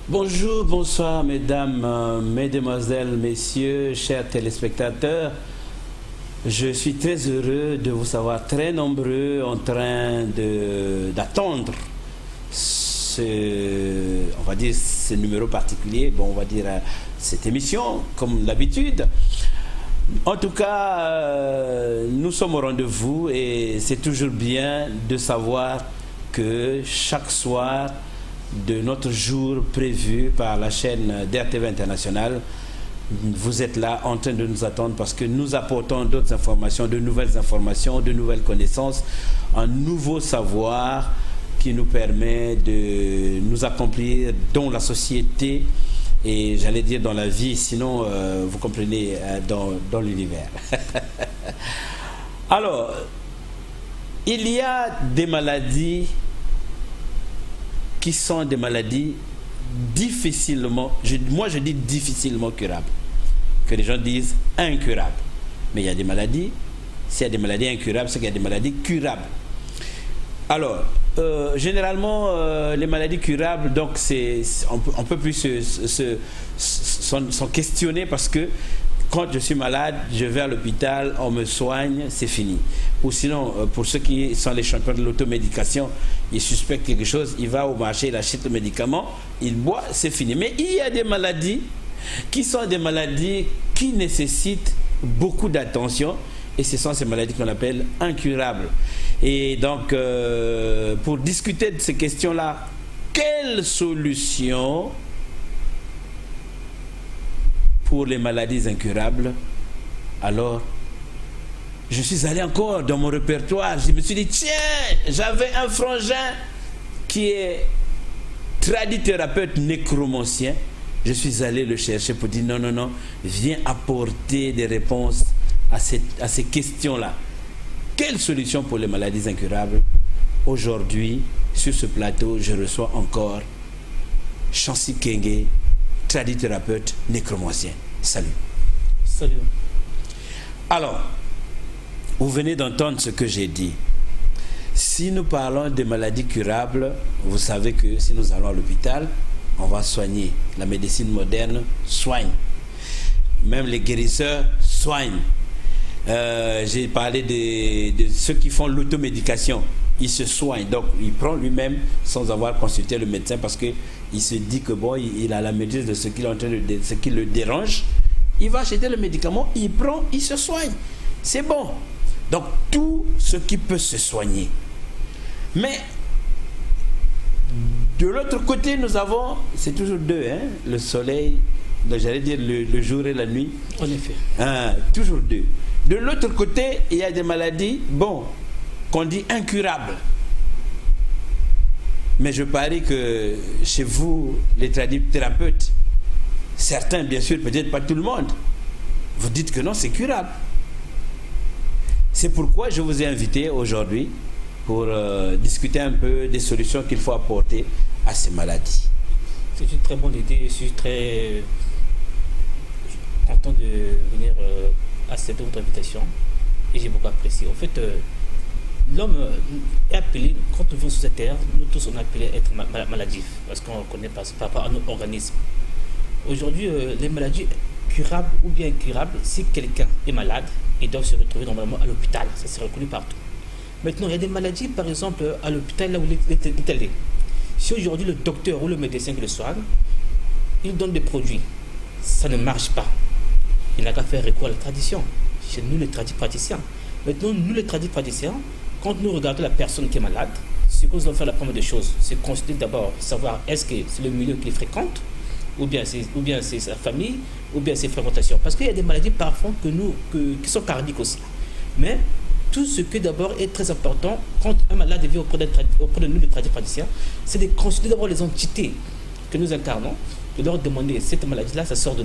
Bonjour, bonsoir mesdames, mesdemoiselles, messieurs, chers téléspectateurs. Je suis très heureux de vous savoir très nombreux en train d'attendre on va dire ce numéro particulier, bon, on va dire cette émission, comme d'habitude. En tout cas, nous sommes au rendez-vous et c'est toujours bien de savoir que chaque soir de notre jour prévu par la chaîne d'RTV International, vous êtes là en train de nous attendre parce que nous apportons d'autres informations, de nouvelles connaissances, un nouveau savoir qui nous permet de nous accomplir dans la société et j'allais dire dans la vie, sinon vous comprenez, dans l'univers. Alors, il y a des maladies qui sont des maladies difficilement, moi je dis difficilement curables, que les gens disent incurables. Mais il y a des maladies, s'il y a des maladies incurables, c'est qu'il y a des maladies curables. Alors, généralement, les maladies curables, donc on peut plus s'en questionner parce que quand je suis malade, je vais à l'hôpital, on me soigne, c'est fini. Ou sinon, pour ceux qui sont les champions de l'automédication, ils suspectent quelque chose, il va au marché, il achète le médicament, il boit, c'est fini. Mais il y a des maladies qui sont des maladies qui nécessitent beaucoup d'attention et ce sont ces maladies qu'on appelle incurables. Et donc, pour discuter de ces questions-là, quelle solution pour les maladies incurables? Alors, je suis allé encore dans mon répertoire, je me suis dit, tiens, j'avais un frangin qui est tradithérapeute nécromancien. Je suis allé le chercher pour dire, non, viens apporter des réponses à ces questions-là. Quelle solution pour les maladies incurables? Aujourd'hui, sur ce plateau, je reçois encore Chancy Kenge, tradithérapeute nécromancien. Salut. Salut. Alors, vous venez d'entendre ce que j'ai dit. Si nous parlons de maladies curables, vous savez que si nous allons à l'hôpital, on va soigner. La médecine moderne soigne. Même les guérisseurs soignent. J'ai parlé de ceux qui font l'automédication. Il se soigne, donc il prend lui-même sans avoir consulté le médecin parce qu'il se dit que bon, il a la maîtrise de ce qui le dérange. Il va acheter le médicament, il prend, il se soigne. C'est bon. Donc tout ce qui peut se soigner. Mais de l'autre côté, nous avons, c'est toujours deux, hein, le soleil, j'allais dire le jour et la nuit. En effet. Toujours deux. De l'autre côté, il y a des maladies, bon, qu'on dit incurables. Mais je parie que chez vous, les tradithérapeutes, certains, bien sûr, peut-être pas tout le monde, vous dites que non, c'est curable. C'est pourquoi je vous ai invité aujourd'hui pour discuter un peu des solutions qu'il faut apporter à ces maladies. C'est une très bonne idée. Je suis très content de venir accepter votre invitation et j'ai beaucoup apprécié. En fait, l'homme est appelé, quand nous vivons sur cette terre, nous tous on est appelés à être maladifs parce qu'on connaît par rapport à notre organisme. Aujourd'hui, les maladies curables ou bien incurables, si quelqu'un est malade, il doit se retrouver normalement à l'hôpital. Ça c'est reconnu partout. Maintenant, il y a des maladies, par exemple, à l'hôpital là où il est allé. Si aujourd'hui le docteur ou le médecin qui le soigne, il donne des produits, ça ne marche pas. Il n'a qu'à faire recours à la tradition. Chez nous, les tradipraticiens. Maintenant, nous, les tradipraticiens, quand nous regardons la personne qui est malade, ce que nous allons faire la première des choses, c'est consulter d'abord, savoir est-ce que c'est le milieu qu'il fréquente, ou bien c'est sa famille, ou bien ses fréquentations. Parce qu'il y a des maladies parfois qui sont cardiaques aussi. Mais tout ce qui d'abord est très important quand un malade vient auprès de nous, les tradipraticiens, c'est de consulter d'abord les entités que nous incarnons, de leur demander cette maladie-là, ça sort d'où?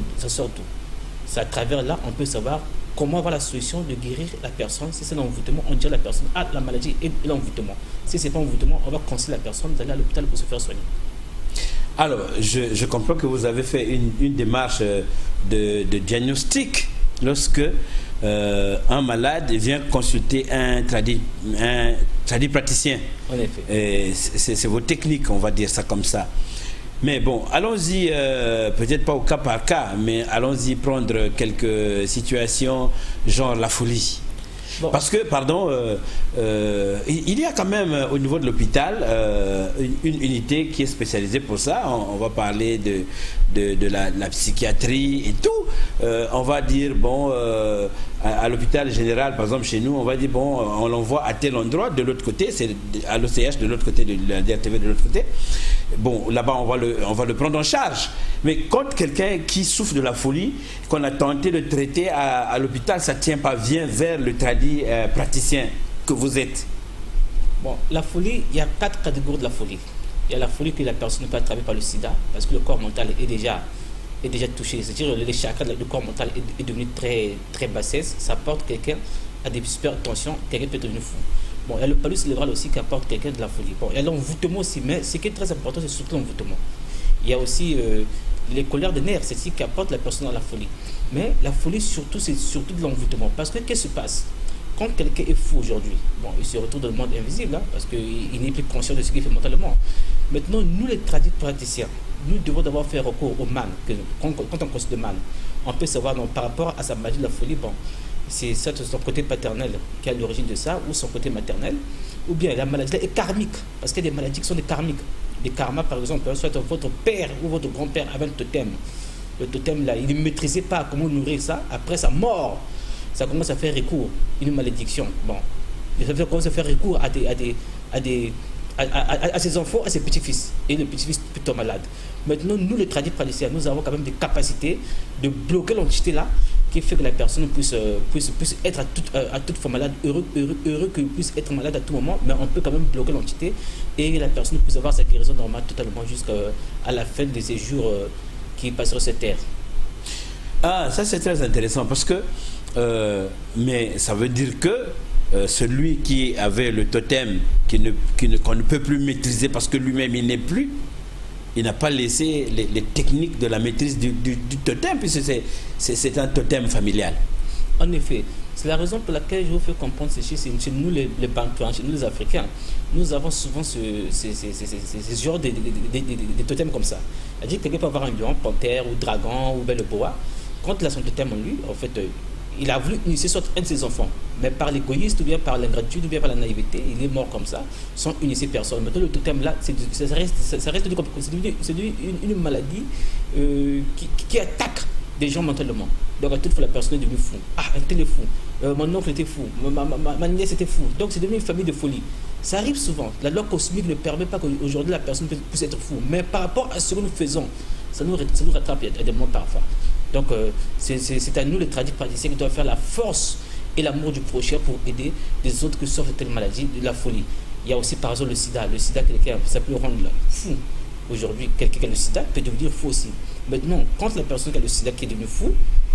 C'est à travers là, on peut savoir comment avoir la solution de guérir la personne. Si c'est l'envoûtement, on dit à la personne, ah, la maladie est l'envoûtement. Si ce n'est pas l'envoûtement, on va conseiller la personne d'aller à l'hôpital pour se faire soigner. Alors, je comprends que vous avez fait une démarche de diagnostic lorsque un malade vient consulter un tradipraticien. En effet. C'est vos techniques, on va dire ça comme ça. Mais bon, allons-y, peut-être pas au cas par cas, mais allons-y prendre quelques situations, genre la folie. Bon. Parce que, pardon, il y a quand même au niveau de l'hôpital une unité qui est spécialisée pour ça. On va parler de la psychiatrie et tout. On va dire, bon, à l'hôpital général, par exemple chez nous, on va dire, bon, on l'envoie à tel endroit, de l'autre côté, c'est à l'OCH de l'autre côté, de la DRTV de l'autre côté. Bon, là-bas, on va le prendre en charge. Mais quand quelqu'un qui souffre de la folie, qu'on a tenté de traiter à l'hôpital, ça ne tient pas, vient vers le tradit praticien que vous êtes. Bon, la folie, il y a 4 catégories de la folie. Il y a la folie que la personne peut attraper par le sida, parce que le corps mental est déjà touché. C'est-à-dire que les chakras du corps mental est devenu très, très bassesse. Ça porte quelqu'un à des supertensions, quelqu'un peut devenir fou. Bon, il y a le palus cérébral aussi qui apporte quelqu'un de la folie. Bon, il y a l'envoûtement aussi, mais ce qui est très important, c'est surtout l'envoûtement. Il y a aussi les colères de nerfs, c'est ce qui apporte la personne à la folie. Mais la folie, surtout, c'est surtout de l'envoûtement. Parce que qu'est-ce qui se passe? Quand quelqu'un est fou aujourd'hui, bon, il se retrouve dans le monde invisible, hein, parce qu'il n'est plus conscient de ce qu'il fait mentalement. Maintenant, nous les praticiens, nous devons d'abord faire recours au mal. Quand on considère le mal, on peut savoir donc, par rapport à sa maladie de la folie, bon, c'est son côté paternel qui est à l'origine de ça, ou son côté maternel, ou bien la maladie est karmique, parce qu'il y a des maladies qui sont des karmiques. Des karmas, par exemple, soit votre père ou votre grand-père avait un totem. Le totem, là, il ne maîtrisait pas comment nourrir ça. Après sa mort, ça commence à faire recours, une malédiction. Bon, ça commence à faire recours à ses enfants, à ses petits-fils. Et le petit-fils plutôt malade. Maintenant, nous, les praticiens, nous avons quand même des capacités de bloquer l'entité là, qui fait que la personne puisse être à toute fois malade, heureux qu'il puisse être malade à tout moment, mais on peut quand même bloquer l'entité et la personne puisse avoir sa guérison normale totalement jusqu'à la fin de ses jours qui passe sur cette terre. Ah, ça c'est très intéressant parce que, mais ça veut dire que celui qui avait le totem qu'on ne peut plus maîtriser parce que lui-même il n'est plus, il n'a pas laissé les techniques de la maîtrise du totem, puisque c'est un totem familial. En effet, c'est la raison pour laquelle je vous fais comprendre ceci. Chez nous, les Bantouans, chez nous, les Africains, nous avons souvent ce genre de totems comme ça. C'est-à-dire que quelqu'un peut avoir un lion, panthère, ou dragon, ou belle boa. Quand il a son totem en lui, en fait, il a voulu initier soit un de ses enfants, mais par l'égoïsme, ou bien par l'ingratitude, ou bien par la naïveté, il est mort comme ça, sans initier personne. Maintenant, le totem là, ça reste devenu une maladie qui attaque des gens mentalement. Donc, à toute fois, la personne est devenue fou. Ah, un tel est fou. Mon oncle était fou. Ma nièce était fou. Donc, c'est devenu une famille de folie. Ça arrive souvent. La loi cosmique ne permet pas qu'aujourd'hui la personne puisse être fou. Mais par rapport à ce que nous faisons, ça nous rattrape à des moments parfois. Donc, c'est à nous, les praticiens, qui doivent faire la force et l'amour du prochain pour aider les autres qui souffrent de telle maladie, de la folie. Il y a aussi, par exemple, le sida. Le sida, ça peut rendre fou. Aujourd'hui, quelqu'un qui a le sida peut devenir fou aussi. Maintenant, quand la personne qui a le sida qui est devenue fou,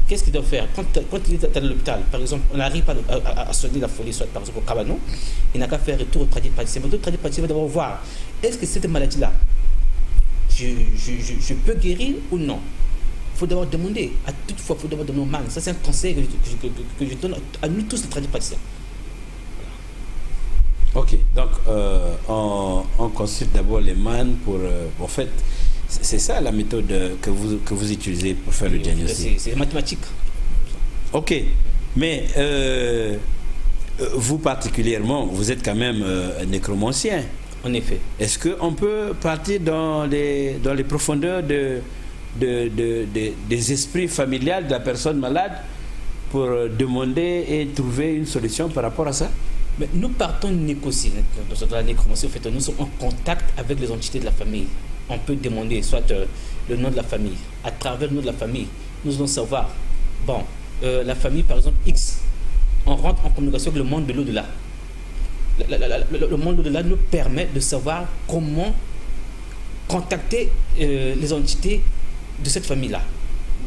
qu'est-ce qu'il doit faire? Quand il est à l'hôpital, par exemple, on n'arrive pas à soigner la folie, soit par exemple au cabanon, il n'a qu'à faire retour au praticien. Mais le praticien va d'abord voir, est-ce que cette maladie-là, je peux guérir ou non? Il faut d'abord demander, à toute fois, il faut d'abord donner au mal. Ça, c'est un conseil que je donne à nous tous, les praticiens. Ok, donc on consulte d'abord les mannes pour... en fait, c'est ça la méthode que vous utilisez pour faire le diagnostic. C'est mathématique. Ok, mais vous particulièrement, vous êtes quand même nécromancien. En effet. Est-ce qu'on peut partir dans les profondeurs des esprits familiales de la personne malade pour demander et trouver une solution par rapport à ça? Mais nous partons négocier. Dans la nécromancie, en fait, nous sommes en contact avec les entités de la famille. On peut demander soit le nom de la famille. À travers le nom de la famille, nous allons savoir, bon, la famille, par exemple, X, on rentre en communication avec le monde de l'au-delà. Le monde de l'au-delà nous permet de savoir comment contacter les entités de cette famille-là.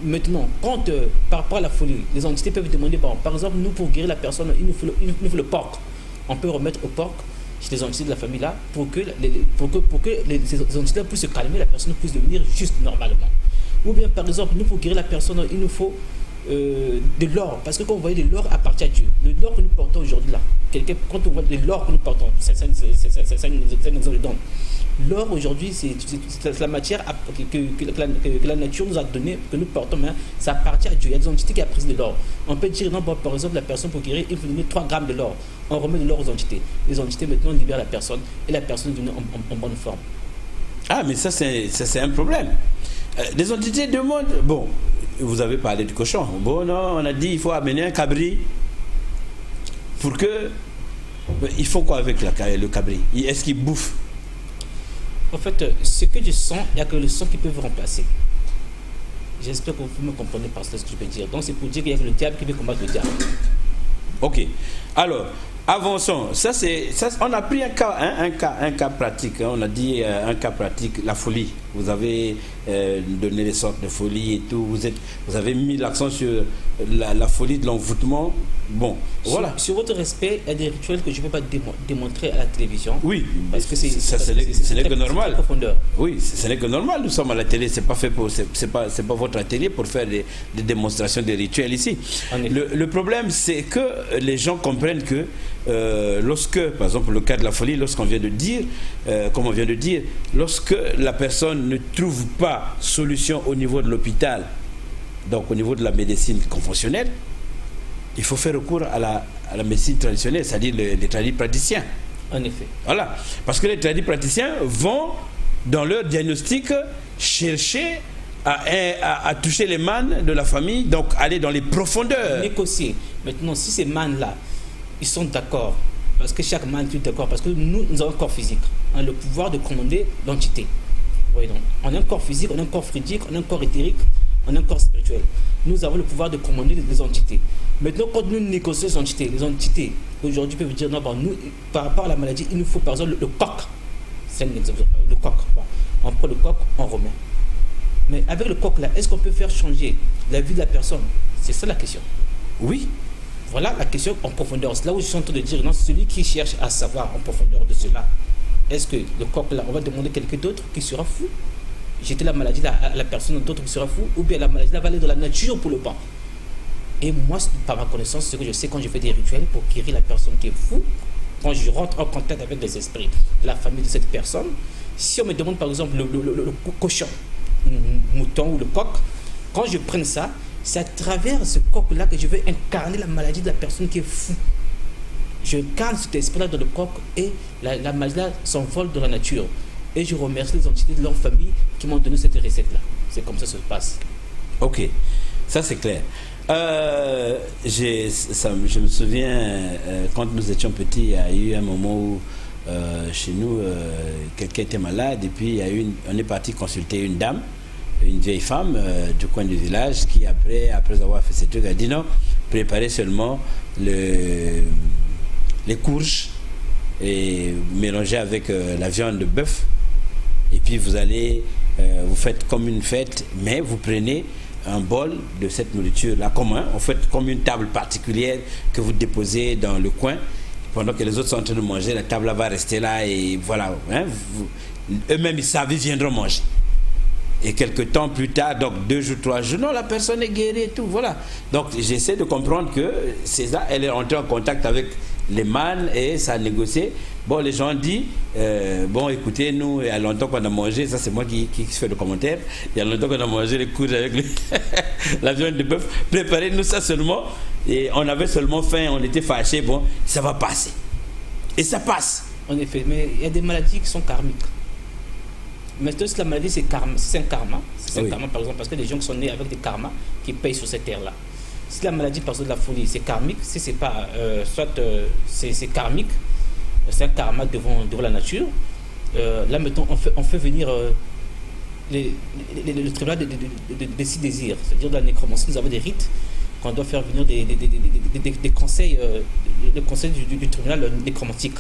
Maintenant, quand par rapport à la folie, les entités peuvent demander, bon, par exemple, nous, pour guérir la personne, il nous faut le porc. On peut remettre au porc chez les entités de la famille là pour que ces entités puissent se calmer, la personne puisse devenir juste normalement. Ou bien par exemple, nous pour guérir la personne, il nous faut de l'or, parce que quand vous voyez de l'or appartient à Dieu, le l'or que nous portons aujourd'hui là, quand on voit de l'or que nous portons, ça nous le donne. L'or aujourd'hui, c'est la matière que la nature nous a donnée, que nous portons, mais ça appartient à Dieu. Il y a des entités qui apprécient de l'or. On peut dire, non, par exemple, la personne pour guérir, il faut donner 3 grammes de l'or. On remet de l'or aux entités. Les entités maintenant libèrent la personne et la personne est devenue en bonne forme. Ah, mais ça c'est un problème. Les entités demandent, bon, vous avez parlé du cochon. Bon, non, on a dit il faut amener un cabri pour que... Ils font quoi avec le cabri? Est-ce qu'ils bouffent? En fait, ce que je sens, il n'y a que le sang qui peut vous remplacer. J'espère que vous me comprenez par ce que je peux dire. Donc c'est pour dire qu'il y a que le diable qui veut combattre le diable. Ok. Alors, avançons. Ça, on a pris un cas pratique. On a dit un cas pratique, la folie. Vous avez donné les sortes de folie et tout. Vous avez mis l'accent sur la folie de l'envoûtement. Bon, voilà. Sur votre respect, il y a des rituels que je ne peux pas démontrer à la télévision. Oui, parce que ce n'est que normal. Oui, ce n'est que normal. Nous sommes à la télé. C'est pas fait pour, c'est pas votre atelier pour faire des démonstrations des rituels ici. Le problème, c'est que les gens comprennent que lorsque, par exemple, le cas de la folie, lorsqu'on vient de dire, comme on vient de dire, lorsque la personne ne trouve pas solution au niveau de l'hôpital, donc au niveau de la médecine conventionnelle, il faut faire recours à la médecine traditionnelle, c'est-à-dire les tradipraticiens. En effet. Voilà. Parce que les tradipraticiens vont, dans leur diagnostic, chercher à toucher les mânes de la famille, donc aller dans les profondeurs. Négocier. Maintenant, si ces mânes-là, ils sont d'accord, parce que chaque mâne est d'accord, parce que nous avons un corps physique, on a le pouvoir de commander l'entité. Voyez donc, on a un corps physique, on a un corps physique, on a un corps éthérique, on a un corps spirituel. Nous avons le pouvoir de commander les entités. Maintenant, quand nous négocions les entités, aujourd'hui peuvent dire, non, nous, par rapport à la maladie, il nous faut par exemple le coq. C'est un exemple. Le coq. Bon, on prend le coq, on remet. Mais avec le coq là, est-ce qu'on peut faire changer la vie de la personne? C'est ça la question. Oui. Voilà la question en profondeur. C'est là où je suis en train de dire, non, celui qui cherche à savoir en profondeur de cela, est-ce que le coq là, on va demander quelqu'un d'autre qui sera fou? Jeter la maladie là, à la personne d'autre qui sera fou, ou bien la maladie là va aller dans la nature pour le pain. Et moi, par ma connaissance, ce que je sais quand je fais des rituels pour guérir la personne qui est fou, quand je rentre en contact avec les esprits de la famille de cette personne, si on me demande par exemple le cochon, le mouton ou le coq, quand je prends ça, c'est à travers ce coq-là que je vais incarner la maladie de la personne qui est fou. Je incarne cet esprit-là dans le coq et la maladie-là s'envole dans la nature. Et je remercie les entités de leur famille qui m'ont donné cette recette-là. C'est comme ça que ça se passe. Ok, ça c'est clair. Je me souviens, quand nous étions petits, il y a eu un moment où chez nous, quelqu'un était malade et puis on est parti consulter une dame, une vieille femme du coin du village qui après avoir fait ces trucs, a dit non, préparez seulement les courges et mélangez avec la viande de bœuf et puis vous allez, vous faites comme une fête, mais vous prenez un bol de cette nourriture-là commun, en fait comme une table particulière que vous déposez dans le coin, pendant que les autres sont en train de manger, la table va rester là et voilà, hein, eux-mêmes ils savent, ils viendront manger. Et quelques temps plus tard, donc 2 jours, 3 jours, non, la personne est guérie et tout, voilà. Donc j'essaie de comprendre que c'est ça, elle est rentrée en contact avec les mânes et ça a négocié. Bon, les gens disent, bon, écoutez, nous, il y a longtemps qu'on a mangé, ça c'est moi qui fais le commentaire, il y a longtemps qu'on a mangé les courges avec la viande de bœuf, préparez-nous ça seulement, et on avait seulement faim, on était fâchés, bon, ça va passer. Et ça passe. En effet, mais il y a des maladies qui sont karmiques. Mais si la maladie, c'est un karma. C'est un karma, par exemple, parce que des gens qui sont nés avec des karmas qui payent sur cette terre-là. Si la maladie, par exemple, de la folie, c'est karmique, si c'est pas, c'est karmique, c'est un karma devant la nature. Là, maintenant, on fait venir le tribunal des 6 désirs, c'est-à-dire dans la nécromancie, nous avons des rites qu'on doit faire venir des conseils, le conseil du tribunal nécromantique.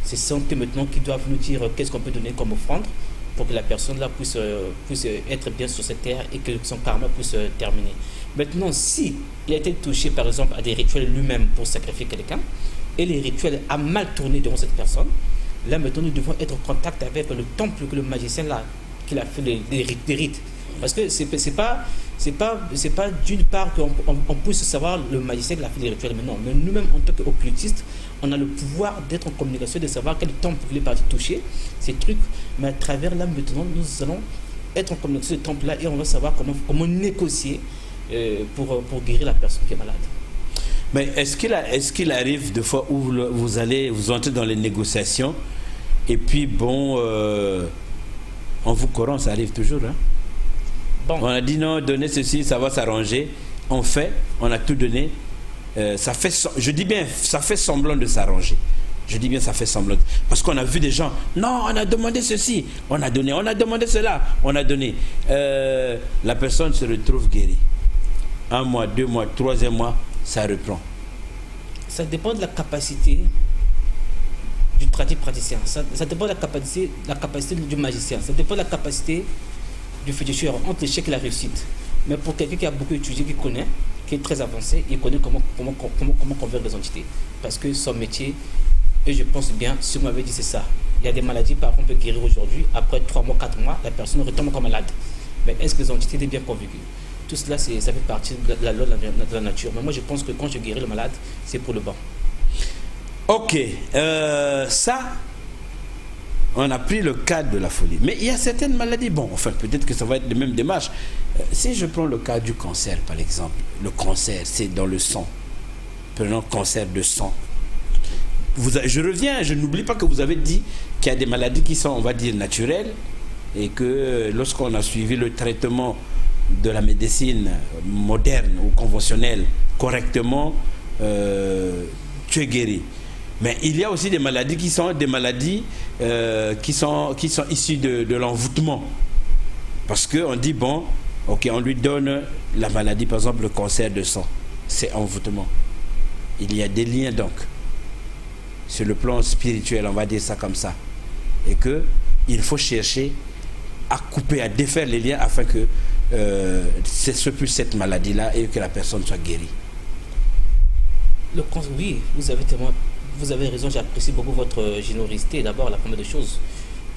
C'est ça maintenant qui doivent nous dire qu'est-ce qu'on peut donner comme offrande pour que la personne là puisse être bien sur cette terre et que son karma puisse terminer. Maintenant, si il a été touché par exemple à des rituels lui-même pour sacrifier quelqu'un et les rituels a mal tourné devant cette personne, là maintenant nous devons être en contact avec le temple que le magicien là qu'il a fait des rites. Parce que c'est pas C'est pas d'une part qu'on puisse savoir le magicien qui a fait les rituels, mais non. Mais nous-mêmes, en tant qu'occultistes, on a le pouvoir d'être en communication, de savoir quel temple les parties toucher, ces trucs. Mais à travers là, maintenant, nous allons être en communication de temple là et on va savoir comment négocier pour guérir la personne qui est malade. Mais est-ce qu'il arrive des fois où vous entrez dans les négociations et puis bon, on vous corrompt, ça arrive toujours, hein? Bon. On a dit non, donnez ceci, ça va s'arranger. On a tout donné. Je dis bien, ça fait semblant de s'arranger. Je dis bien, ça fait semblant. Parce qu'on a vu des gens, non, on a demandé ceci, on a donné, on a demandé cela, on a donné. La personne se retrouve guérie. 1 mois, 2 mois, 3e mois, ça reprend. Ça dépend de la capacité du praticien. Ça dépend de la capacité du magicien. Ça dépend de la capacité du féticheur entre l'échec et la réussite. Mais pour quelqu'un qui a beaucoup étudié, qui connaît, qui est très avancé, il connaît comment convaincre des entités. Parce que son métier, et je pense bien, si vous m'avez dit c'est ça. Il y a des maladies, par exemple, on peut guérir aujourd'hui. Après 3 mois, 4 mois, la personne retombe encore malade. Mais est-ce que les entités étaient bien convaincues? Tout cela, ça fait partie de la loi de la nature. Mais moi, je pense que quand je guéris le malade, c'est pour le bon. Ok. Ça, on a pris le cadre de la folie. Mais il y a certaines maladies, bon, enfin, peut-être que ça va être les mêmes démarches. Si je prends le cas du cancer, par exemple, le cancer, c'est dans le sang. Prenons cancer de sang. Je reviens, je n'oublie pas que vous avez dit qu'il y a des maladies qui sont, on va dire, naturelles, et que lorsqu'on a suivi le traitement de la médecine moderne ou conventionnelle correctement, tu es guéri. Mais il y a aussi des maladies qui sont des maladies qui sont issues de l'envoûtement. Parce qu'on dit, bon, ok, on lui donne la maladie, par exemple le cancer de sang, c'est envoûtement. Il y a des liens donc, sur le plan spirituel, on va dire ça comme ça. Et qu'il faut chercher à couper, à défaire les liens afin que ce plus cette maladie-là et que la personne soit guérie. Oui, vous avez raison, j'apprécie beaucoup votre générosité. D'abord, la première des choses,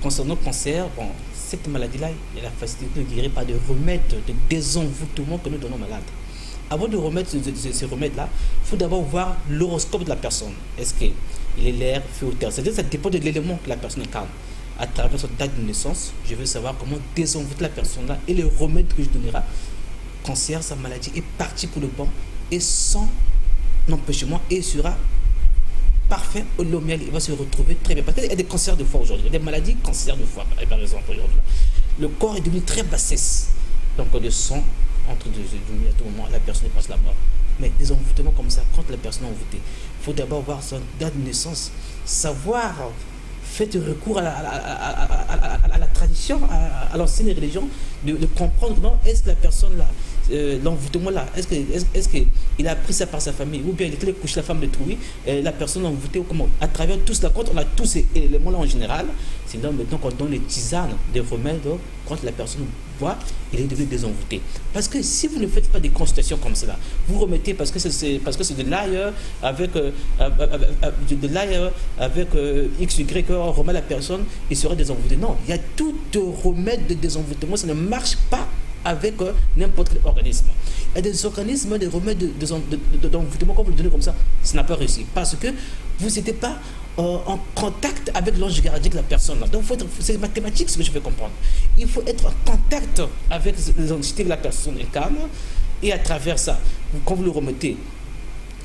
concernant le cancer, bon, cette maladie-là, il y a la facilité de guérir par des remèdes de désenvoûtement que nous donnons aux malades. Avant de remettre ces remèdes-là, il faut d'abord voir l'horoscope de la personne. Est-ce qu'il est l'air, feu ou terre? C'est-à-dire que ça dépend de l'élément que la personne incarne. À travers son date de naissance, je veux savoir comment désenvoûter la personne-là et les remèdes que je donnerai. Cancer, sa maladie est partie pour le bon et sans empêchement et sera parfait au miel. Il va se retrouver très bien. Parce qu'il y a des cancers de foie aujourd'hui, il y a des maladies cancer de foie, par exemple, aujourd'hui. Le corps est devenu très bassesse. Donc le sang entre deux yeux, à tout moment, la personne passe la mort. Mais des envoûtements comme ça, quand la personne est envoûtée, il faut d'abord voir son date de naissance, savoir, faites recours à la tradition, à l'ancienne religion, de comprendre, non, est-ce que la personne là, l'envoûtement là, est-ce qu'il a appris ça par sa famille, ou bien il était couché la femme de Trouille, la personne envoûtée, ou comment? À travers tout cela, quand on a tous ces éléments là en général, c'est là maintenant qu'on donne les tisanes, des remèdes, quand la personne voit, il est devenu désenvoûté. Parce que si vous ne faites pas des consultations comme cela, vous remettez parce que c'est de l'ailleurs avec XY, on remet la personne, il sera désenvoûté. Non, il y a tout remède de désenvoûtement, ça ne marche pas avec n'importe quel organisme. Il y a des organismes, des remèdes d'envoûtement, quand vous le donnez comme ça n'a pas réussi. Parce que vous n'étiez pas en contact avec l'ange gardien de la personne. Donc, c'est mathématique ce que je veux comprendre. Il faut être en contact avec les entités que la personne incarne, et à travers ça, quand vous le remettez,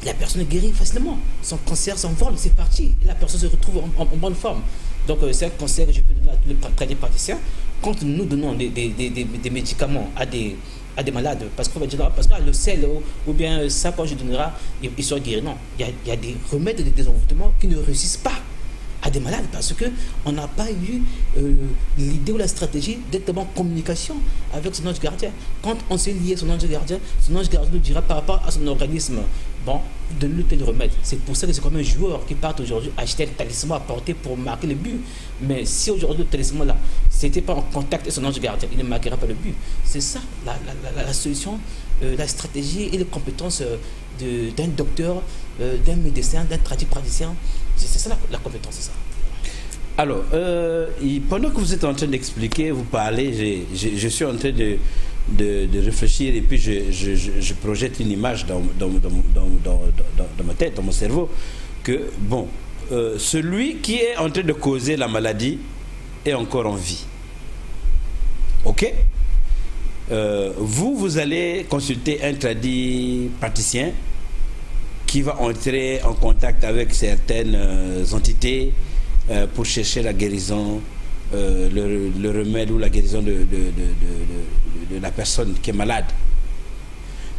la personne est guérie facilement. Son cancer s'envole, c'est parti. Et la personne se retrouve en bonne forme. Donc, c'est un conseil que je peux donner à tous les praticiens. Quand nous donnons des médicaments à des malades, parce qu'on va dire, parce que le sel ou bien ça, quand je donnerai, ils sont guéris. Non, il y a des remèdes de désenvoûtement qui ne réussissent pas à des malades parce qu'on n'a pas eu l'idée ou la stratégie d'être en communication avec son ange gardien. Quand on s'est lié à son ange gardien nous dira par rapport à son organisme, bon, donne-lui tel remède. C'est pour ça que c'est comme un joueur qui part aujourd'hui acheter un talisman à porter pour marquer le but. Mais si aujourd'hui le talisman là, c'était pas en contact avec son ange gardien, il ne marquera pas le but. C'est ça la solution, la stratégie et les compétences d'un docteur, d'un médecin, d'un praticien. C'est ça la compétence, c'est ça. Alors, pendant que vous êtes en train d'expliquer, vous parlez, je suis en train de réfléchir et puis je projette une image dans ma tête, dans mon cerveau, que bon, celui qui est en train de causer la maladie est encore en vie. Ok? Vous allez consulter un tradit praticien qui va entrer en contact avec certaines entités pour chercher la guérison, le remède ou la guérison de la personne qui est malade.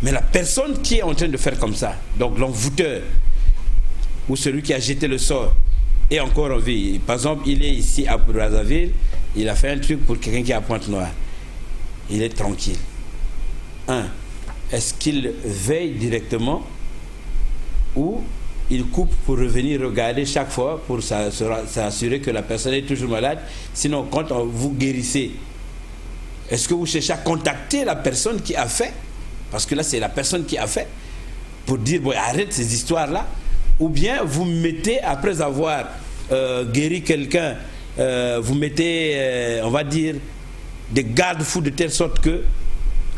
Mais la personne qui est en train de faire comme ça, donc l'envoûteur ou celui qui a jeté le sort, est encore en vie. Par exemple, il est ici à Brazzaville, il a fait un truc pour quelqu'un qui est à Pointe-Noire. Il est tranquille. Est-ce qu'il veille directement ou il coupe pour revenir regarder chaque fois pour s'assurer que la personne est toujours malade? Sinon, quand vous guérissez, est-ce que vous cherchez à contacter la personne qui a fait? Parce que là, c'est la personne qui a fait, pour dire, bon, arrête ces histoires-là. Ou bien vous mettez, après avoir guéri quelqu'un, vous mettez, on va dire, des garde-fous de telle sorte que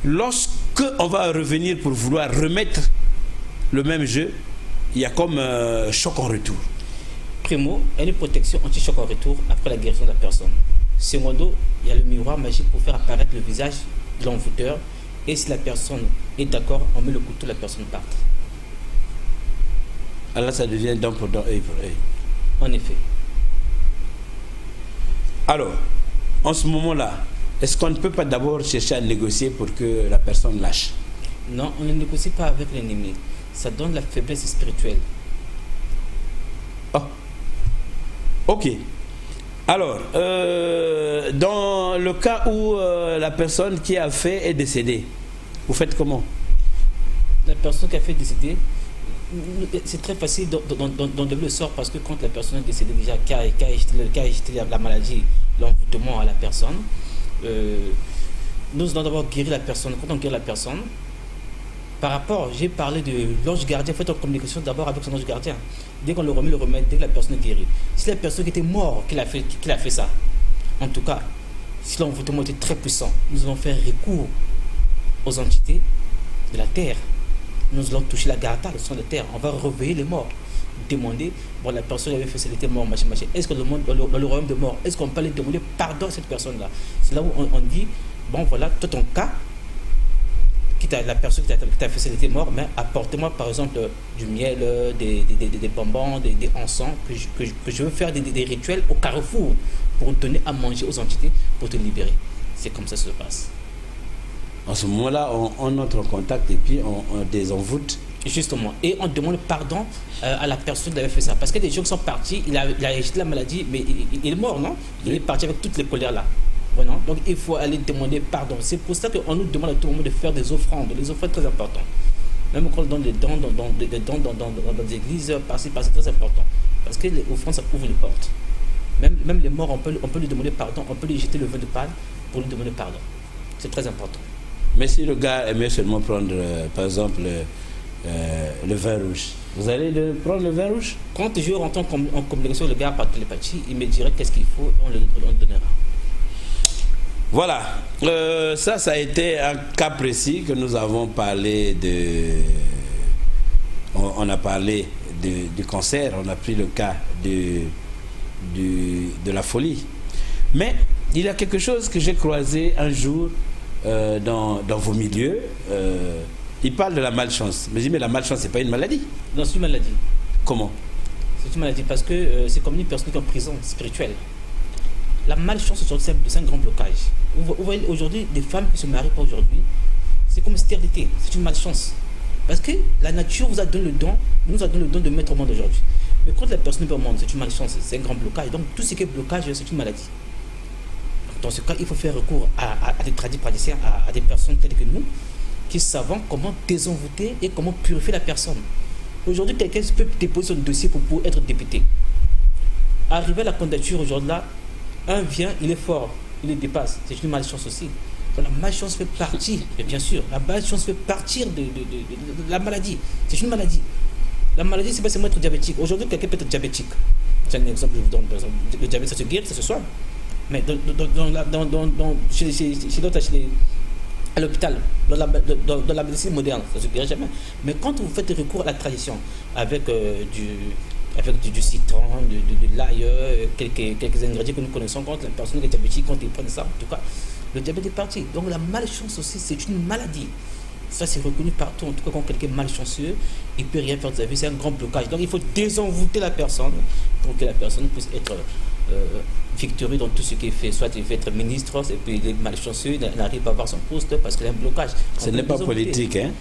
lorsque on va revenir pour vouloir remettre le même jeu, il y a comme choc en retour. Primo, il y a une protection anti-choc en retour après la guérison de la personne. Secondo, il y a le miroir magique pour faire apparaître le visage de l'envoûteur. Et si la personne est d'accord, on met le couteau, la personne part. Alors ça devient dent pour dent, œil pour œil. En effet. Alors, en ce moment-là, est-ce qu'on ne peut pas d'abord chercher à négocier pour que la personne lâche? Non, on ne négocie pas avec l'ennemi. Ça donne la faiblesse spirituelle. Oh. Ok. Alors, dans le cas où la personne qui a fait est décédée, vous faites comment? La personne qui a fait décéder, c'est très facile d'enlever le sort parce que quand la personne est décédée déjà, qui a jeté la maladie, l'envoûtement à la personne, nous allons d'abord guérir la personne. Quand on guérit la personne, par rapport, j'ai parlé de l'ange gardien, faites en communication d'abord avec son ange gardien. Dès qu'on le remet le remède, dès que la personne est guérie. Si la personne qui était morte, qui a fait ça, en tout cas, si l'envoûtement était très puissant, nous allons faire recours aux entités de la terre. Nous allons toucher la garta, le sang de terre. On va réveiller les morts. Demander, bon, la personne avait fait ça, elle était morte, machin. Est-ce que dans le royaume de mort, est-ce qu'on peut aller demander pardon à cette personne-là? C'est là où on dit, bon, voilà, toi ton cas, la personne qui t'a fait ça, elle était morte, mais apportez-moi par exemple du miel, des bonbons, des encens, que je veux faire des rituels au carrefour pour donner à manger aux entités, pour te libérer. C'est comme ça que ça se passe. En ce moment-là, on entre en contact et puis on désenvoûte. Justement. Et on demande pardon à la personne qui avait fait ça. Parce que des gens qui sont partis, il a rejeté la maladie, mais il est mort, non? Il est parti avec toutes les colères là. Voilà. Donc il faut aller demander pardon. C'est pour ça qu'on nous demande à tout moment de faire des offrandes. Les offrandes très importantes. Même quand on donne des dons dans des églises, c'est très important. Parce que les offrandes, ça ouvre les portes. Même les morts, on peut lui demander pardon. On peut lui jeter le vin de palme pour lui demander pardon. C'est très important. Mais si le gars aimait seulement prendre, par exemple, le vin rouge, vous allez prendre le vin rouge? Quand je rentre en communication avec le gars par télépathie, il me dirait qu'est-ce qu'il faut, on le donnera. Voilà, ça a été un cas précis que nous avons parlé on a parlé du cancer, on a pris le cas de la folie. Mais il y a quelque chose que j'ai croisé un jour dans vos milieux. Il parle de la malchance. Mais je dis, mais la malchance, c'est pas une maladie? Non, c'est une maladie. Comment? C'est une maladie parce que c'est comme une personne qui est en prison spirituelle. La malchance, c'est un grand blocage. Vous voyez aujourd'hui, des femmes qui se marient pas aujourd'hui, c'est comme une stérilité, c'est une malchance. Parce que la nature nous a donné le don de mettre au monde aujourd'hui. Mais quand la personne est au monde, c'est une malchance, c'est un grand blocage. Donc tout ce qui est blocage, c'est une maladie. Dans ce cas, il faut faire recours à des tradis praticiens, à des personnes telles que nous, qui savent comment désenvoûter et comment purifier la personne. Aujourd'hui, quelqu'un peut déposer son dossier pour pouvoir être député. Arrivé à la candidature aujourd'hui là, un vient, il est fort, il le dépasse. C'est une malchance aussi. Donc, la malchance fait partie, et bien sûr, la malchance fait partir de la maladie. C'est une maladie. La maladie, c'est pas seulement être diabétique. Aujourd'hui, quelqu'un peut être diabétique. C'est un exemple que je vous donne. Par exemple, le diabète, ça se guérit, ça se soigne. Mais chez à l'hôpital, dans la médecine moderne, ça ne se guérit jamais. Mais quand vous faites recours à la tradition, avec du citron, de l'ail, quelques ingrédients que nous connaissons, quand la personne est diabétique, quand ils prennent ça, en tout cas, le diabète est parti. Donc la malchance aussi, c'est une maladie. Ça, c'est reconnu partout. En tout cas, quand quelqu'un est malchanceux, il ne peut rien faire de sa vie. C'est un grand blocage. Donc, il faut désenvoûter la personne pour que la personne puisse être victorieux dans tout ce qu'il fait. Soit il veut être ministre, et puis il est malchanceux, il n'arrive pas à avoir son poste parce qu'il y a un blocage. Ce n'est pas politique, hein.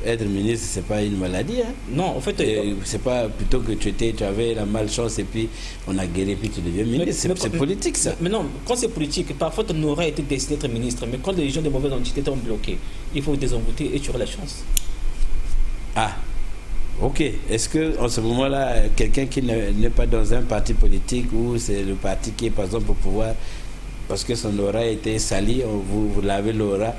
Être ministre, c'est pas une maladie, hein. Non, en fait, c'est pas plutôt que tu avais la malchance et puis on a guéri puis tu deviens ministre. C'est politique, ça. Mais non, quand c'est politique, parfois on aurait été destiné d'être ministre, mais quand les gens de mauvaises entités sont bloqués, il faut désenvoûter et tu auras la chance. Ah, ok. Est-ce qu'en ce moment-là, quelqu'un qui n'est pas dans un parti politique ou c'est le parti qui est par exemple au pouvoir, parce que son aura a été sali, vous lavez l'aura,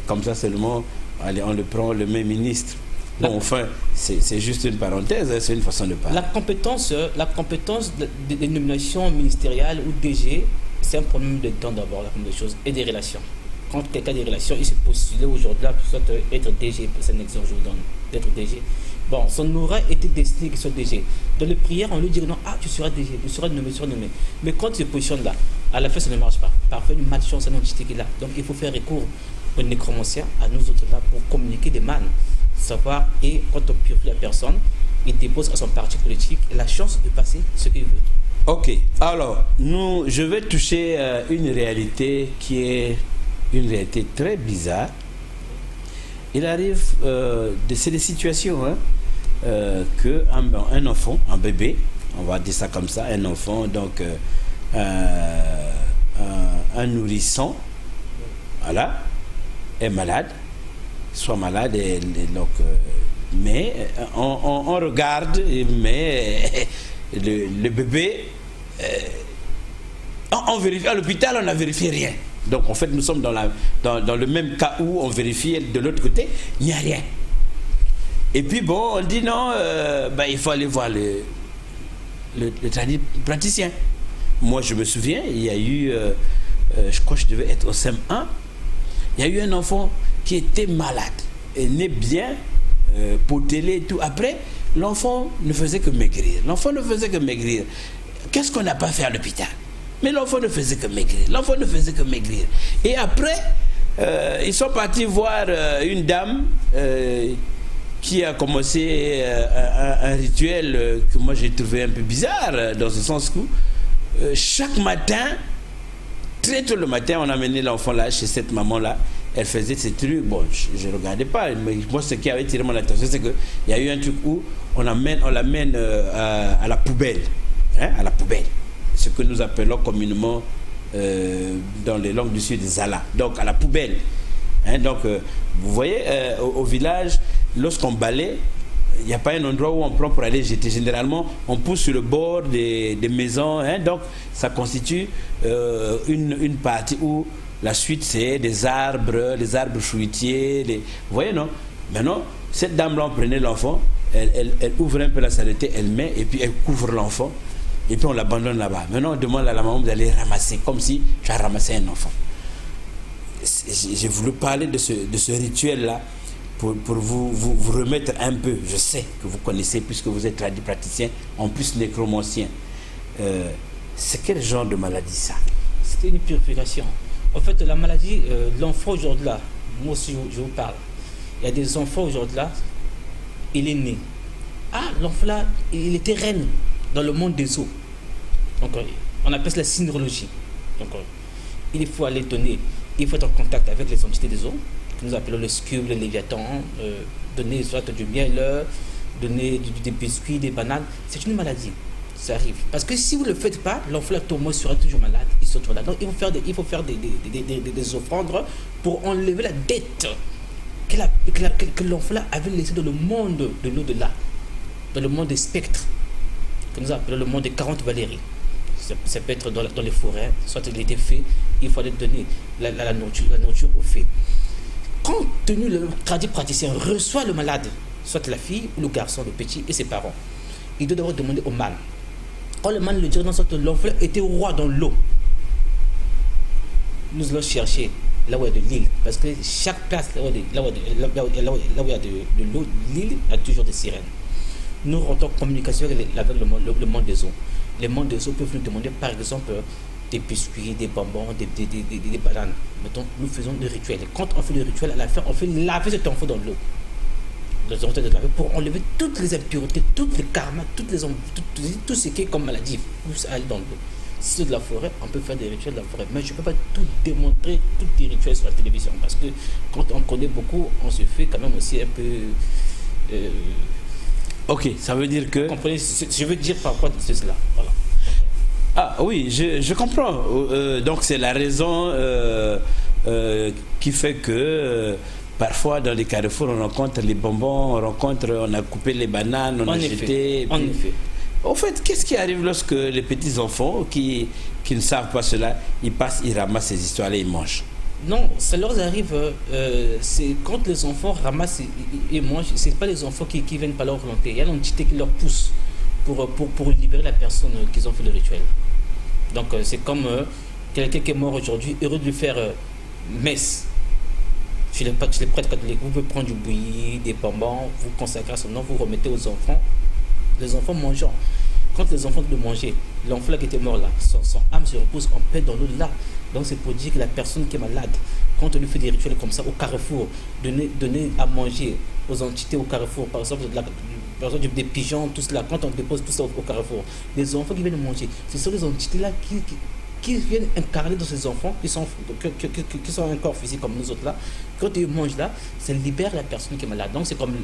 comme ça seulement, allez, on le prend, on le met ministre. Bon, enfin, c'est juste une parenthèse, hein, c'est une façon de parler. La compétence des nominations ministérielles ou DG, c'est un problème de temps d'abord, la première chose, et des relations. Quand quelqu'un a des relations, il s'est postulé aujourd'hui là pour être DG, c'est un exemple que je vous donne, d'être DG. Bon, son aura était destiné qu'il soit DG. Dans les prières, on lui dit non, tu seras DG, tu seras nommé, Mais quand il se positionne là, à la fin, ça ne marche pas. Parfois, une malchance, c'est une entité qui est là. Donc, il faut faire recours aux nécromanciens, à nous autres là, pour communiquer des mannes. Savoir, et quand on purifie la personne, il dépose à son parti politique la chance de passer ce qu'il veut. Ok, alors, je vais toucher une réalité qui est une réalité très bizarre. Il arrive, c'est des situations, hein, qu'un enfant, un bébé, on va dire ça comme ça, un enfant, donc un nourrisson, voilà, est malade, soit malade, et donc, mais on regarde, mais le bébé, on vérifie, à l'hôpital, on n'a vérifié rien. Donc en fait, nous sommes dans le même cas où on vérifie de l'autre côté, il n'y a rien. Et puis bon, on dit non, il faut aller voir le praticien. Moi, je me souviens, il y a eu, je crois que je devais être au CM1, il y a eu un enfant qui était malade, et né bien, potelé et tout. Après, l'enfant ne faisait que maigrir. Qu'est-ce qu'on n'a pas fait à l'hôpital? Mais l'enfant ne faisait que maigrir. Et après, ils sont partis voir une dame qui a commencé un rituel que moi j'ai trouvé un peu bizarre, dans ce sens où chaque matin, très tôt le matin, on amenait l'enfant là, chez cette maman-là. Elle faisait ces trucs. Bon, je ne regardais pas, mais moi, ce qui avait tiré mon attention, c'est qu'il y a eu un truc où on l'amène à la poubelle. Hein, à la poubelle. Ce que nous appelons communément dans les langues du sud, Zala. Donc à la poubelle. Hein, donc vous voyez, au village, lorsqu'on balaye, il n'y a pas un endroit où on prend pour aller jeter. Généralement, on pousse sur le bord des maisons. Hein, donc ça constitue une partie où la suite c'est des arbres, les arbres fruitiers. Vous voyez, non? Maintenant, cette dame-là, on prenait l'enfant, elle ouvre un peu la saleté, elle met et puis elle couvre l'enfant. Et puis on l'abandonne là-bas. Maintenant, on demande à la maman d'aller ramasser, comme si tu as ramassé un enfant. J'ai voulu parler de ce rituel-là pour vous remettre un peu. Je sais que vous connaissez, puisque vous êtes praticien, en plus nécromancien. C'est quel genre de maladie ça? C'était une purification. En fait, la maladie, l'enfant aujourd'hui là, moi aussi je vous parle. Il y a des enfants aujourd'hui là, il est né. L'enfant là, il était reine dans le monde des eaux. Donc, on appelle ça la syndrologie. Donc, il faut aller donner, il faut être en contact avec les entités des eaux, que nous appelons le scube, le léviathan, donner soit du miel, donner des biscuits, des bananes. C'est une maladie. Ça arrive. Parce que si vous ne le faites pas, l'enfant sera toujours malade. Il sera toujours là. Donc, il faut faire des offrandes pour enlever la dette que l'enfant avait laissée dans le monde de l'au-delà, dans le monde des spectres, que nous appelons le monde des 40 Valéries. Ça peut être dans les forêts, soit il était fait, il faut aller donner la nourriture aux fées. Quand le praticien reçoit le malade, soit la fille ou le garçon, le petit et ses parents, il doit d'abord demander au mâle. Quand le mâle le dit, l'enfant était roi dans l'eau. Nous allons chercher là où il y a de l'île. Parce que chaque place, là où il y a de l'eau, l'île a toujours des sirènes. Nous rentrons en communication avec le monde des eaux. Les mondes des eaux peuvent nous demander, par exemple, des biscuits, des bonbons, des bananes. Mettons, nous faisons le rituel. Et quand on fait le rituel, à la fin, on fait laver cet enfant dans l'eau. Pour enlever toutes les impuretés, toutes les karmas, tout ce qui est comme maladie, pousse à aller dans l'eau. Si c'est de la forêt, on peut faire des rituels de la forêt. Mais je ne peux pas tout démontrer, tous les rituels sur la télévision. Parce que quand on connaît beaucoup, on se fait quand même aussi un peu... Ok, ça veut dire que... Comprenez, je veux dire par quoi c'est cela. Voilà. Ah oui, je comprends. Donc c'est la raison qui fait que parfois dans les carrefours on rencontre les bonbons, on a coupé les bananes, on a jeté. En effet. Au fait, qu'est-ce qui arrive lorsque les petits enfants qui ne savent pas cela, ils passent, ils ramassent ces histoires-là, ils mangent? Non, ça leur arrive, c'est quand les enfants ramassent et mangent, c'est pas les enfants qui viennent par leur volonté. Il y a l'entité qui leur pousse pour libérer la personne qu'ils ont fait le rituel. Donc c'est comme quelqu'un qui est mort aujourd'hui, heureux de lui faire messe. Chez les prêtres catholiques, vous pouvez prendre du bouilli, des bonbons, vous consacrez à son nom, vous remettez aux enfants, les enfants mangeant. Quand les enfants doivent manger, l'enfant qui était mort là, son âme se repose en paix dans l'eau là. Donc c'est pour dire que la personne qui est malade, quand on lui fait des rituels comme ça au carrefour, donner à manger aux entités au carrefour, par exemple des pigeons, tout cela, quand on dépose tout ça au carrefour, les enfants qui viennent manger, ce sont les entités là qui viennent incarner dans ces enfants qui sont un corps physique comme nous autres là. Quand ils mangent là, ça libère la personne qui est malade. Donc c'est comme,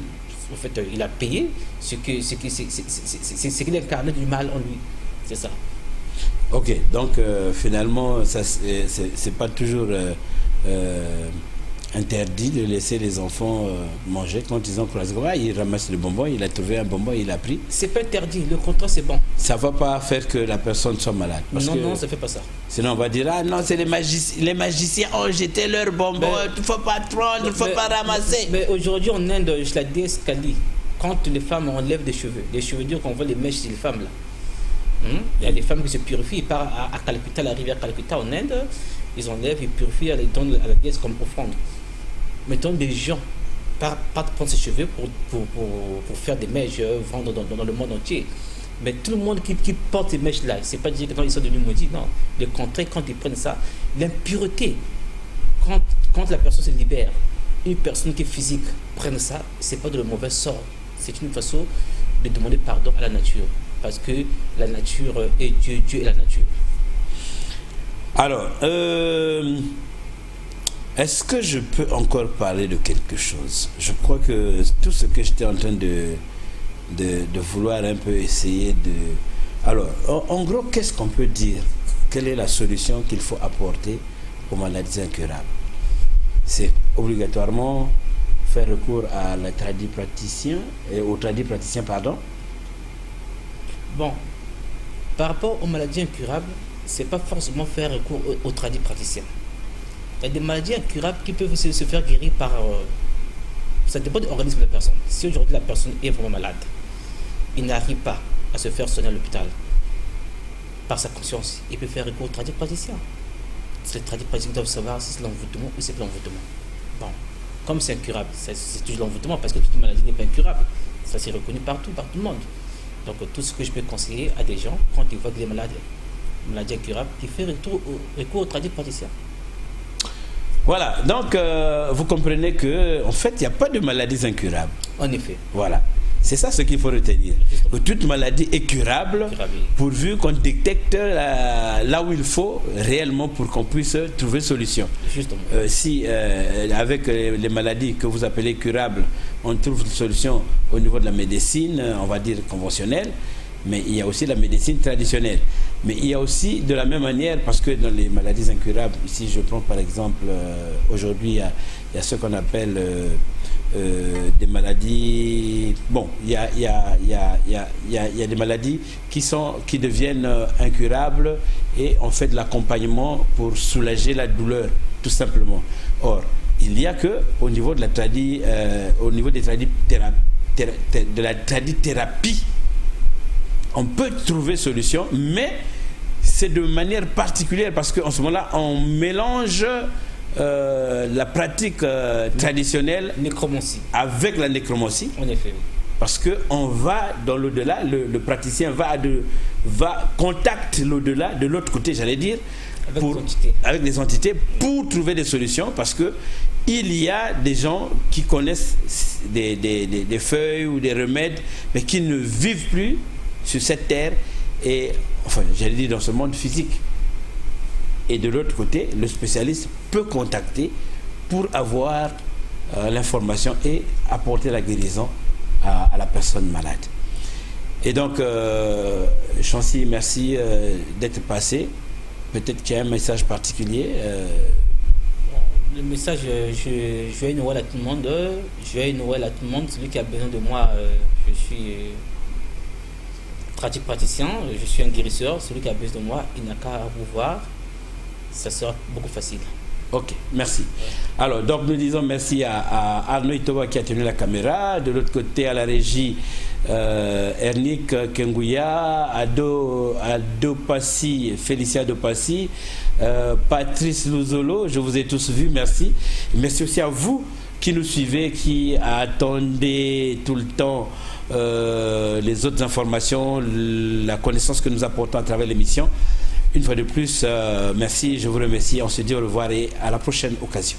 en fait, il a payé ce qu'il incarnait du mal en lui. C'est ça. Ok, donc finalement, ça c'est pas toujours interdit de laisser les enfants manger quand ils ont croisé. Il ramasse le bonbon, il a trouvé un bonbon, il a pris. C'est pas interdit, le contraire c'est bon. Ça va pas faire que la personne soit malade. Non, ça fait pas ça. Sinon on va dire, ah non, c'est les magiciens ont jeté leur bonbon, il ne faut pas prendre, il ne faut pas ramasser. Mais aujourd'hui en Inde, je la déesse Kali, quand les femmes enlèvent des cheveux durs qu'on voit les mèches chez les femmes là. Il y a des femmes qui se purifient, ils partent à Calcutta, la rivière Calcutta en Inde, ils enlèvent, ils purifient, ils donnent à la déesse comme offrande. Mettons des gens partent prendre ses cheveux pour faire des mèches, vendre dans le monde entier. Mais tout le monde qui porte ces mèches là, c'est pas dire que ils sont devenus maudits, non. Le contraire, quand ils prennent ça, l'impureté, quand la personne se libère, une personne qui est physique prenne ça, c'est pas de le mauvais sort, c'est une façon de demander pardon à la nature. Parce que la nature est Dieu, Dieu est la nature. Alors, est-ce que je peux encore parler de quelque chose? Je crois que tout ce que j'étais en train de vouloir un peu essayer de... Alors, en gros, qu'est-ce qu'on peut dire? Quelle est la solution qu'il faut apporter aux maladies incurables? C'est obligatoirement faire recours à la aux tradipraticiens, pardon. Bon, par rapport aux maladies incurables, c'est pas forcément faire recours aux tradipraticiens. Il y a des maladies incurables qui peuvent se faire guérir par... ça dépend de l'organisme de la personne. Si aujourd'hui la personne est vraiment malade, il n'arrive pas à se faire soigner à l'hôpital par sa conscience, il peut faire recours aux tradipraticiens. Les tradipraticiens doivent savoir si c'est l'envoûtement ou c'est pas l'envoûtement. Bon, comme c'est incurable, c'est toujours l'envoûtement parce que toute maladie n'est pas incurable. Ça c'est reconnu partout, par tout le monde. Donc tout ce que je peux conseiller à des gens, quand ils voient que les maladies incurables, ils font recours aux tradipraticiens. Voilà, donc vous comprenez que en fait, il n'y a pas de maladies incurables. En effet. Voilà, c'est ça ce qu'il faut retenir. Que toute maladie est curable, pourvu qu'on détecte là où il faut réellement pour qu'on puisse trouver solution. Justement. Si avec les maladies que vous appelez curables, on trouve une solution au niveau de la médecine, on va dire conventionnelle, mais il y a aussi la médecine traditionnelle. Mais il y a aussi de la même manière, parce que dans les maladies incurables, ici je prends par exemple, aujourd'hui il y a ce qu'on appelle des maladies, bon, il y a des maladies qui deviennent incurables et on fait de l'accompagnement pour soulager la douleur, tout simplement. Or, il n'y a que au niveau de la tradithérapie, on peut trouver solution, mais c'est de manière particulière parce qu'en ce moment-là, on mélange la pratique traditionnelle Nécromancie. avec la nécromancie. En effet. Parce qu'on va dans l'au-delà, le praticien va contacter l'au-delà, de l'autre côté, j'allais dire, avec les entités pour trouver des solutions, parce que il y a des gens qui connaissent des feuilles ou des remèdes, mais qui ne vivent plus sur cette terre, et enfin, j'allais dire dans ce monde physique. Et de l'autre côté, le spécialiste peut contacter pour avoir l'information et apporter la guérison à la personne malade. Et donc, Chancy, merci d'être passé. Peut-être qu'il y a un message particulier. Le message, joyeux Noël à tout le monde. Joyeux Noël à tout le monde. Celui qui a besoin de moi, je suis praticien, je suis un guérisseur. Celui qui a besoin de moi, il n'a qu'à vous voir. Ça sera beaucoup facile. Ok, merci. Alors, donc nous disons merci à Arnaud Itoba qui a tenu la caméra. De l'autre côté, à la régie, Ernik Kengouya, Ado Passi, Félicia Dopassi, Patrice Louzolo, je vous ai tous vus, merci. Merci aussi à vous qui nous suivez, qui attendez tout le temps les autres informations, la connaissance que nous apportons à travers l'émission. Une fois de plus, merci, je vous remercie. On se dit au revoir et à la prochaine occasion.